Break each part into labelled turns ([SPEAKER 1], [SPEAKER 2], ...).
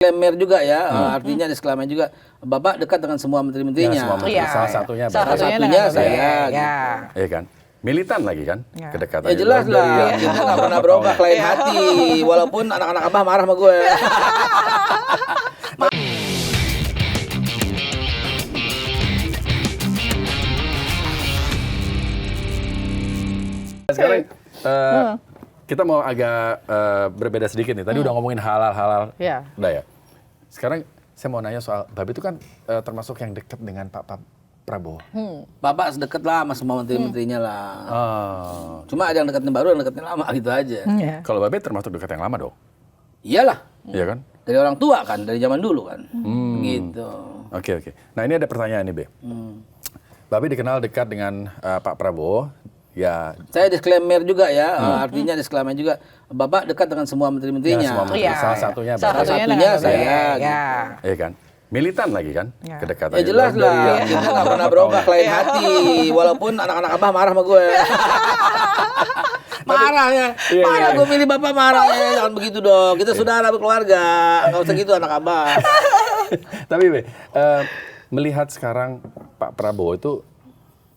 [SPEAKER 1] Disclaimer juga ya, artinya disclaimer juga. Bapak dekat dengan semua menteri-menterinya.
[SPEAKER 2] Ya, semua menteri.
[SPEAKER 3] Iya,
[SPEAKER 2] Salah satunya
[SPEAKER 1] Salah
[SPEAKER 2] Bapak.
[SPEAKER 1] satunya saya.
[SPEAKER 3] ya.
[SPEAKER 1] Gitu.
[SPEAKER 2] Iya kan? Militan lagi kan?
[SPEAKER 3] Ya.
[SPEAKER 2] Kedekatan.
[SPEAKER 1] Ya jelas lah, kita nggak pernah berubah lain hati, walaupun anak-anak abah marah sama gue.
[SPEAKER 2] Sekarang kita mau agak berbeda sedikit nih. Tadi udah ngomongin halal-halal.
[SPEAKER 3] Iya.
[SPEAKER 2] Udah ya. Sekarang saya mau nanya soal Babe itu kan termasuk yang dekat dengan Pak Prabowo.
[SPEAKER 1] Bapak sedekat lah sama semua menteri-menterinya lah.
[SPEAKER 2] Oh.
[SPEAKER 1] Cuma ada yang dekatnya baru, yang dekatnya lama gitu aja.
[SPEAKER 3] Iya.
[SPEAKER 2] Kalau Babe termasuk dekat yang lama dong?
[SPEAKER 1] Iyalah,
[SPEAKER 2] Iya kan?
[SPEAKER 1] dari orang tua kan, dari zaman dulu kan. Gitu.
[SPEAKER 2] Oke. Nah ini ada pertanyaan nih, Be. Babe dikenal dekat dengan Pak Prabowo. Ya,
[SPEAKER 1] Saya disclaimer juga ya, artinya disclaimer juga. Bapak dekat dengan semua menteri-menterinya.
[SPEAKER 2] Ya, semua menteri.
[SPEAKER 3] Iya.
[SPEAKER 2] Salah satunya
[SPEAKER 3] Salah
[SPEAKER 2] Bapak.
[SPEAKER 3] satunya
[SPEAKER 1] Satunya
[SPEAKER 3] dengan
[SPEAKER 1] saya,
[SPEAKER 3] Babe.
[SPEAKER 1] gitu.
[SPEAKER 3] Ya.
[SPEAKER 2] Iya kan? Militan lagi kan?
[SPEAKER 3] Ya.
[SPEAKER 2] Kedekatan.
[SPEAKER 1] Ya jelas lah, kita nggak pernah berubah lain hati, walaupun anak-anak abah marah sama gue. Marah ya,
[SPEAKER 2] Iya,
[SPEAKER 1] marah
[SPEAKER 2] iya.
[SPEAKER 1] gue milih bapak marah ya, jangan begitu dong. Kita saudara berkeluarga, nggak usah gitu anak abah.
[SPEAKER 2] Tapi Be, melihat sekarang Pak Prabowo itu,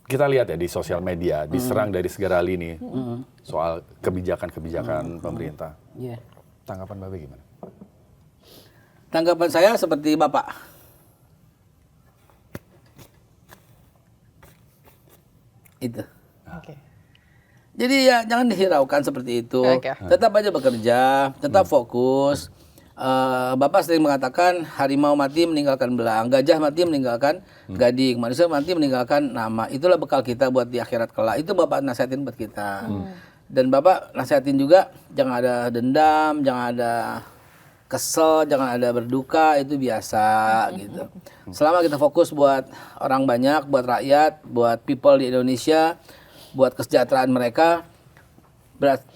[SPEAKER 2] kita lihat ya di sosial media, diserang dari segala lini soal kebijakan-kebijakan pemerintah.
[SPEAKER 1] Iya.
[SPEAKER 2] Tanggapan Babe gimana?
[SPEAKER 1] Tanggapan saya seperti bapak. Itu.
[SPEAKER 3] Oke.
[SPEAKER 1] Jadi ya jangan dihiraukan seperti itu.
[SPEAKER 3] Oke.
[SPEAKER 1] Tetap aja bekerja, tetap fokus. Bapak sering mengatakan harimau mati meninggalkan belang, gajah mati meninggalkan gading, manusia mati meninggalkan nama. Itulah bekal kita buat di akhirat kelak. Itu Bapak nasihatin buat kita. Dan Bapak nasihatin juga jangan ada dendam, jangan ada kesel, jangan ada berduka, itu biasa gitu. Selama kita fokus buat orang banyak, buat rakyat, buat people di Indonesia, buat kesejahteraan mereka,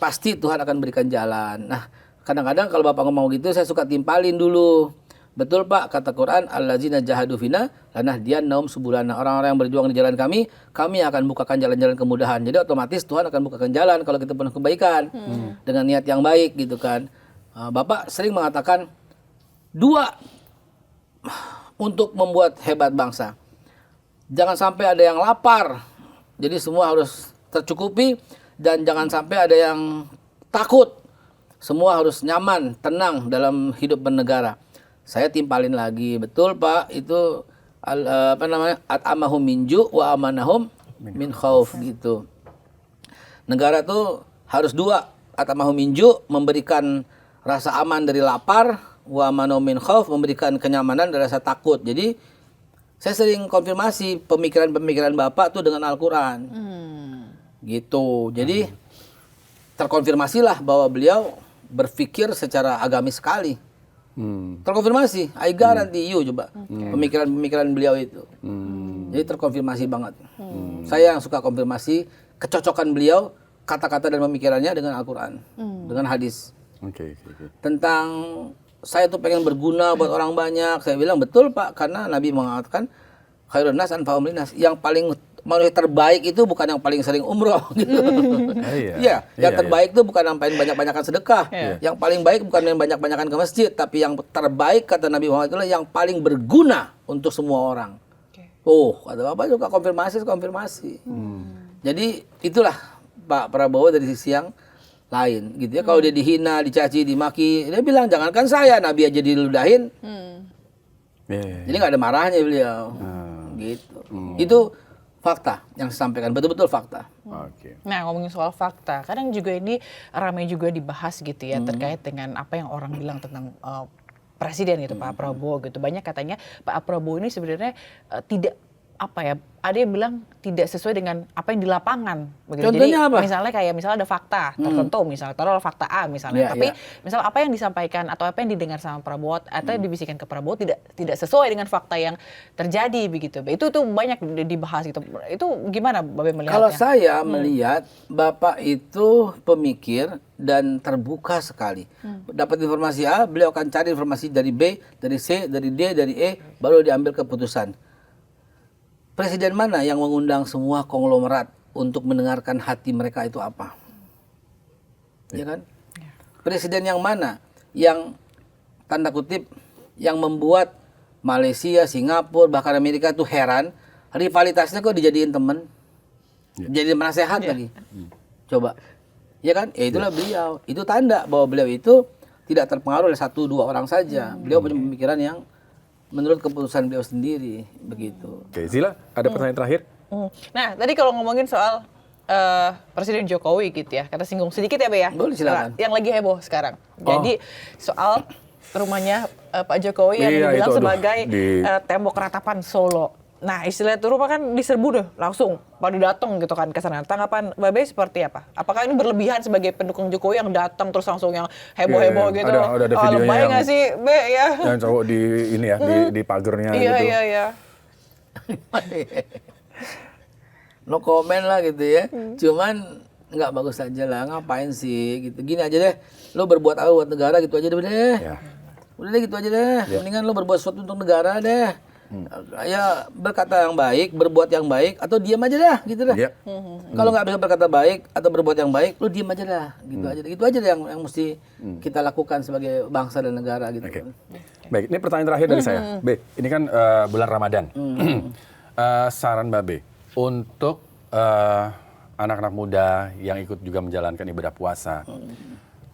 [SPEAKER 1] pasti Tuhan akan berikan jalan. Nah, kadang-kadang kalau Bapak ngomong gitu, saya suka timpalin dulu. Betul Pak, kata Quran, allazina jahadu fina lanahdiyannahum subulana. Orang-orang yang berjuang di jalan kami akan bukakan jalan-jalan kemudahan. Jadi otomatis Tuhan akan bukakan jalan kalau kita penuh kebaikan dengan niat yang baik gitu kan. Bapak sering mengatakan dua untuk membuat hebat bangsa. Jangan sampai ada yang lapar. Jadi semua harus tercukupi dan jangan sampai ada yang takut. Semua harus nyaman, tenang dalam hidup bernegara. Saya timpalin lagi, betul Pak, itu at'amahum min ju' wa amanahum min khauf gitu. Negara tuh harus dua, at'amahum min ju', memberikan rasa aman dari lapar, wa amanahum min khauf, memberikan kenyamanan dari rasa takut. Jadi saya sering konfirmasi pemikiran-pemikiran Bapak tuh dengan Al-Qur'an. Gitu. Jadi terkonfirmasilah bahwa beliau berpikir secara agamis sekali. Terkonfirmasi, I guarantee you coba pemikiran-pemikiran beliau itu. Jadi terkonfirmasi banget. Saya yang suka konfirmasi kecocokan beliau, kata-kata dan pemikirannya dengan Al-Qur'an, dengan hadis.
[SPEAKER 2] Oke.
[SPEAKER 1] Tentang saya tuh pengen berguna buat orang banyak. Saya bilang betul Pak, karena Nabi mengatakan khairun nas anfa'uhum linnas. Yang paling manusia terbaik itu bukan yang paling sering umroh gitu. Iya, yang terbaik itu bukan yang paling banyak-banyakan sedekah. Yang paling baik bukan yang banyak-banyakan ke masjid, tapi yang terbaik kata Nabi Muhammad itulah yang paling berguna untuk semua orang. Kata Bapak juga konfirmasi. Jadi itulah Pak Prabowo dari sisi yang lain gitu ya. Kalau dia dihina, dicaci, dimaki, dia bilang jangankan saya, Nabi aja diludahin. Jadi nggak ada marahnya beliau. Gitu. Itu fakta yang saya sampaikan, betul-betul fakta.
[SPEAKER 3] Nah, ngomongin soal fakta, kadang juga ini ramai juga dibahas gitu ya, terkait dengan apa yang orang bilang tentang presiden gitu, Pak Prabowo gitu. Banyak katanya Pak Prabowo ini sebenarnya tidak ada yang bilang tidak sesuai dengan apa yang di lapangan. Begitu.
[SPEAKER 1] Contohnya
[SPEAKER 3] jadi,
[SPEAKER 1] apa?
[SPEAKER 3] misalnya ada fakta tertentu, misalnya taruhlah fakta A misalnya, tapi misal apa yang disampaikan atau apa yang didengar sama Prabowo atau yang dibisikkan ke Prabowo tidak sesuai dengan fakta yang terjadi begitu. Itu banyak dibahas gitu. Itu gimana Babe melihatnya?
[SPEAKER 1] Kalau saya melihat Bapak itu pemikir dan terbuka sekali. Dapat informasi A, beliau akan cari informasi dari B, dari C, dari D, dari E, baru diambil keputusan. Presiden mana yang mengundang semua konglomerat untuk mendengarkan hati mereka itu apa? Ya kan? Presiden yang mana yang tanda kutip yang membuat Malaysia, Singapura, bahkan Amerika tuh heran, rivalitasnya kok dijadiin temen, jadi penasehat lagi. Coba, ya kan? Ya itulah beliau. Itu tanda bahwa beliau itu tidak terpengaruh oleh 1-2 orang saja. Beliau punya pemikiran yang menurut keputusan beliau sendiri, begitu.
[SPEAKER 2] Oke, Zila, ada pertanyaan terakhir?
[SPEAKER 3] Nah, tadi kalau ngomongin soal Presiden Jokowi gitu ya, kata singgung sedikit ya, Be ya.
[SPEAKER 1] Boleh, silakan.
[SPEAKER 3] Yang lagi heboh sekarang. Jadi soal rumahnya Pak Jokowi yang
[SPEAKER 2] Iya,
[SPEAKER 3] dibilang
[SPEAKER 2] itu, aduh,
[SPEAKER 3] sebagai
[SPEAKER 2] di-
[SPEAKER 3] tembok ratapan Solo. Nah, istilah itu rumah kan diserbu deh langsung pada datang gitu kan ke sana. Tanggapan Mbak Be seperti apa? Apakah ini berlebihan sebagai pendukung Jokowi yang datang terus langsung yang heboh-heboh
[SPEAKER 2] Iya,
[SPEAKER 3] gitu?
[SPEAKER 2] ada videonya
[SPEAKER 3] lebay
[SPEAKER 2] yang-
[SPEAKER 3] nggak sih, Be ya?
[SPEAKER 2] Yang cowok di ini ya, di pagernya
[SPEAKER 3] Iya,
[SPEAKER 2] gitu.
[SPEAKER 3] iya.
[SPEAKER 1] No comment lah gitu ya. Cuman nggak bagus aja lah, ngapain sih gitu. Gini aja deh, lo berbuat apa buat negara gitu aja deh.
[SPEAKER 2] Ya.
[SPEAKER 1] Udah deh gitu aja deh. Mendingan lo berbuat sesuatu untuk negara deh. Ya berkata yang baik, berbuat yang baik, atau diam aja dah gitu dah.
[SPEAKER 2] Iya.
[SPEAKER 1] Kalau nggak bisa berkata baik atau berbuat yang baik, lo diam aja dah. Gitu aja. Itu aja deh yang mesti kita lakukan sebagai bangsa dan negara gitu.
[SPEAKER 2] Oke. Baik, ini pertanyaan terakhir dari saya. B, ini kan bulan Ramadan. Saran Mbak B untuk anak-anak muda yang ikut juga menjalankan ibadah puasa.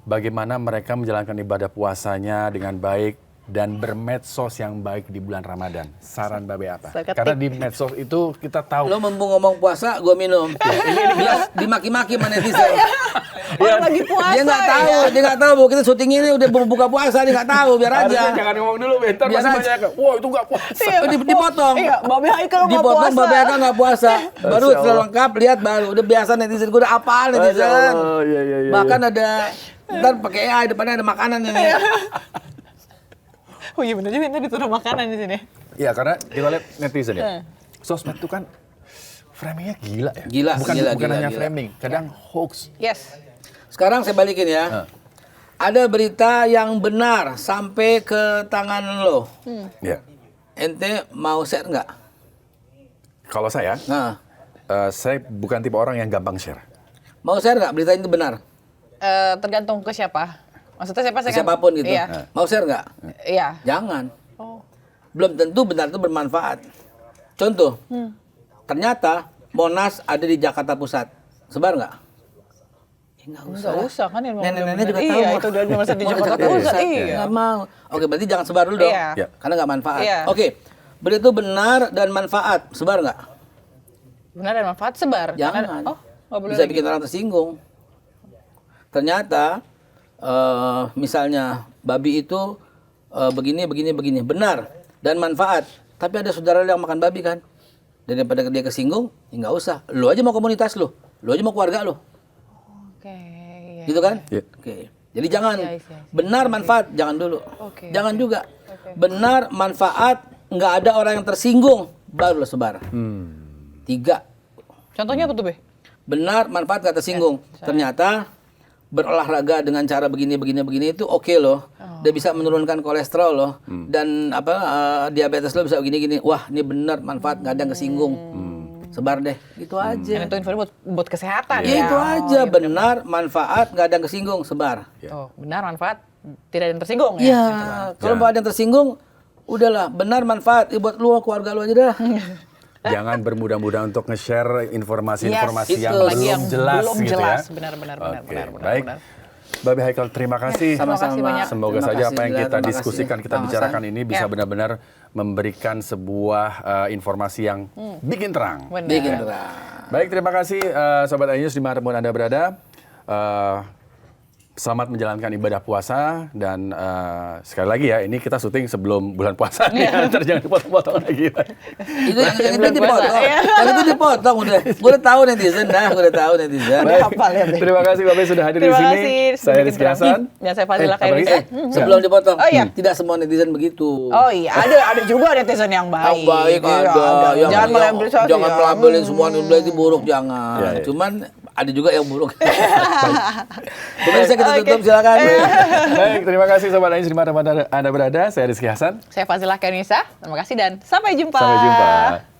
[SPEAKER 2] Bagaimana mereka menjalankan ibadah puasanya dengan baik dan bermedsos yang baik di bulan Ramadan? Saran Mbak B apa?
[SPEAKER 3] Saya ketik.
[SPEAKER 2] Karena di medsos itu kita tahu.
[SPEAKER 1] Lo mumpung ngomong puasa, gue minum. Ini bilas dimaki-maki sama netizen.
[SPEAKER 3] Orang lagi puasa.
[SPEAKER 1] Dia nggak tahu,
[SPEAKER 3] ya.
[SPEAKER 1] dia nggak tahu bahwa kita syuting ini udah buka puasa, dia nggak tahu, biar aja.
[SPEAKER 2] Harusnya jangan ngomong dulu, bentar
[SPEAKER 1] Biar
[SPEAKER 2] masih
[SPEAKER 1] aja.
[SPEAKER 2] banyak. Wah, itu nggak puasa.
[SPEAKER 3] Iya,
[SPEAKER 1] Dipotong.
[SPEAKER 3] Iya, Mbak Be Haikal nggak
[SPEAKER 1] Dipotong
[SPEAKER 3] puasa.
[SPEAKER 1] Mbak Beka nggak puasa. Baru
[SPEAKER 2] Masya
[SPEAKER 1] setelah
[SPEAKER 2] Allah.
[SPEAKER 1] lengkap lihat baru udah biasa netizen, gue udah apal
[SPEAKER 2] Masya
[SPEAKER 1] netizen.
[SPEAKER 2] Allah, iya.
[SPEAKER 1] Bahkan ada ntar pakai AI depannya ada makanan ini.
[SPEAKER 3] Oh iya bener juga, nanti dituduh makanan di sini.
[SPEAKER 2] Iya, karena kita lihat netizen ya. Sosmed itu kan framingnya gila ya.
[SPEAKER 1] Gila,
[SPEAKER 2] bukan
[SPEAKER 1] gila,
[SPEAKER 2] bukan
[SPEAKER 1] gila,
[SPEAKER 2] hanya
[SPEAKER 1] gila.
[SPEAKER 2] framing, kadang hoax.
[SPEAKER 3] Yes.
[SPEAKER 1] Sekarang saya balikin ya. Ada berita yang benar sampai ke tangan lo.
[SPEAKER 2] Ya.
[SPEAKER 1] Ente mau share nggak?
[SPEAKER 2] Kalau saya,
[SPEAKER 1] Nah,
[SPEAKER 2] saya bukan tipe orang yang gampang share.
[SPEAKER 1] mau share nggak berita itu benar?
[SPEAKER 3] Tergantung ke siapa. Maksudnya siapa?
[SPEAKER 1] Ke siapapun gitu.
[SPEAKER 3] Iya.
[SPEAKER 1] Mau share nggak?
[SPEAKER 3] Iya.
[SPEAKER 1] Jangan.
[SPEAKER 3] Oh.
[SPEAKER 1] Belum tentu benar itu bermanfaat. Contoh, ternyata Monas ada di Jakarta Pusat. Sebar nggak? Nggak usah.
[SPEAKER 3] Nggak usah kan yang
[SPEAKER 1] Nenek-nenek juga tahu.
[SPEAKER 3] Iya, itu udah nomor satu di Jakarta Pusat. Iya.
[SPEAKER 1] Nggak mau. Oke, berarti jangan sebar dulu dong.
[SPEAKER 3] Iya.
[SPEAKER 2] Ya.
[SPEAKER 1] Karena nggak manfaat.
[SPEAKER 3] Iya.
[SPEAKER 1] Oke, berita itu benar dan manfaat. Sebar nggak?
[SPEAKER 3] Benar dan manfaat sebar.
[SPEAKER 1] Jangan.
[SPEAKER 3] Oh, nggak boleh
[SPEAKER 1] Bisa
[SPEAKER 3] lagi.
[SPEAKER 1] bikin orang tersinggung. Ternyata, misalnya babi itu begini. Benar dan manfaat. Tapi ada saudara yang makan babi kan. Daripada dia kesinggung, ya nggak usah. Lu aja mau komunitas lu aja mau keluarga lu.
[SPEAKER 3] Oke. Iya.
[SPEAKER 1] Gitu kan?
[SPEAKER 2] Iya.
[SPEAKER 1] Oke. Jadi jangan
[SPEAKER 3] Iya, iya.
[SPEAKER 1] benar manfaat jangan dulu.
[SPEAKER 3] Oke,
[SPEAKER 1] Jangan
[SPEAKER 3] oke.
[SPEAKER 1] juga. Benar manfaat nggak ada orang yang tersinggung baru lo sebar. 3.
[SPEAKER 3] Contohnya apa tuh, Be?
[SPEAKER 1] Benar manfaat nggak tersinggung. Ternyata berolahraga dengan cara begini itu oke loh. Dia bisa menurunkan kolesterol loh. Dan diabetes lo bisa begini. Wah, ini benar manfaat nggak ada yang kesinggung. Sebar deh. Gitu aja.
[SPEAKER 3] Dan itu info buat kesehatan
[SPEAKER 1] Ya
[SPEAKER 3] ya.
[SPEAKER 1] itu aja benar manfaat nggak ada yang kesinggung sebar.
[SPEAKER 3] Oh, benar manfaat tidak ada yang tersinggung ya.
[SPEAKER 1] Iya, kalau nggak ada yang tersinggung, udahlah benar manfaat. Buat lu keluarga lu aja dah.
[SPEAKER 2] Jangan bermudah-mudah untuk nge-share informasi-informasi
[SPEAKER 1] Yes,
[SPEAKER 2] yang
[SPEAKER 1] itu.
[SPEAKER 2] belum
[SPEAKER 3] Lagi yang
[SPEAKER 2] jelas
[SPEAKER 3] belum
[SPEAKER 2] gitu
[SPEAKER 3] jelas.
[SPEAKER 2] ya.
[SPEAKER 3] Benar.
[SPEAKER 2] Oke, baik. Babe Haikal, terima kasih.
[SPEAKER 3] Terima kasih banyak.
[SPEAKER 2] Semoga
[SPEAKER 1] Terima
[SPEAKER 2] saja
[SPEAKER 1] kasih
[SPEAKER 2] apa yang
[SPEAKER 1] juga,
[SPEAKER 2] kita
[SPEAKER 1] terima
[SPEAKER 2] diskusikan,
[SPEAKER 1] kasih,
[SPEAKER 2] kita
[SPEAKER 1] Kang
[SPEAKER 2] bicarakan
[SPEAKER 1] Hasan.
[SPEAKER 2] ini bisa
[SPEAKER 3] Ya.
[SPEAKER 2] benar-benar memberikan sebuah informasi yang bikin terang.
[SPEAKER 3] Benar.
[SPEAKER 1] Bikin terang.
[SPEAKER 2] Baik, terima kasih Sobat iNews dimanapun Anda berada. Selamat menjalankan ibadah puasa dan sekali lagi ya, ini kita syuting sebelum bulan puasa nih, ntar jangan dipotong-potong lagi.
[SPEAKER 1] Itu yang itu
[SPEAKER 3] Bulan
[SPEAKER 1] dipotong.
[SPEAKER 3] puasa, ya.
[SPEAKER 1] Yang itu dipotong udah. Gue udah tahu netizen dah,
[SPEAKER 2] Baik,
[SPEAKER 3] hafal ya, Be.
[SPEAKER 2] terima kasih Babe sudah hadir
[SPEAKER 3] Terima
[SPEAKER 2] di sini.
[SPEAKER 3] kasih,
[SPEAKER 2] Saya
[SPEAKER 3] bikin
[SPEAKER 2] Rizky
[SPEAKER 3] terang.
[SPEAKER 2] Hasan.
[SPEAKER 3] Dan saya Fadila
[SPEAKER 2] apa lagi?
[SPEAKER 3] Khairisa.
[SPEAKER 1] Sebelum dipotong,
[SPEAKER 3] Oh, iya.
[SPEAKER 1] tidak semua netizen begitu.
[SPEAKER 3] Oh iya, ada juga netizen yang baik.
[SPEAKER 1] Yang baik
[SPEAKER 3] Iya,
[SPEAKER 1] ada. Yang-
[SPEAKER 3] Jangan
[SPEAKER 1] yang-
[SPEAKER 3] melabeli
[SPEAKER 1] jangan melabelin semua netizen itu buruk, jangan.
[SPEAKER 2] Ya, ya.
[SPEAKER 1] Cuman ada juga yang buruk. Pemirsa kita tutup silakan.
[SPEAKER 2] Baik, terima kasih Sobat iNews dimanapun Anda berada. Saya Rizky Hasan.
[SPEAKER 3] Saya Fadila Khairisa. Terima kasih dan sampai jumpa.
[SPEAKER 2] Sampai jumpa.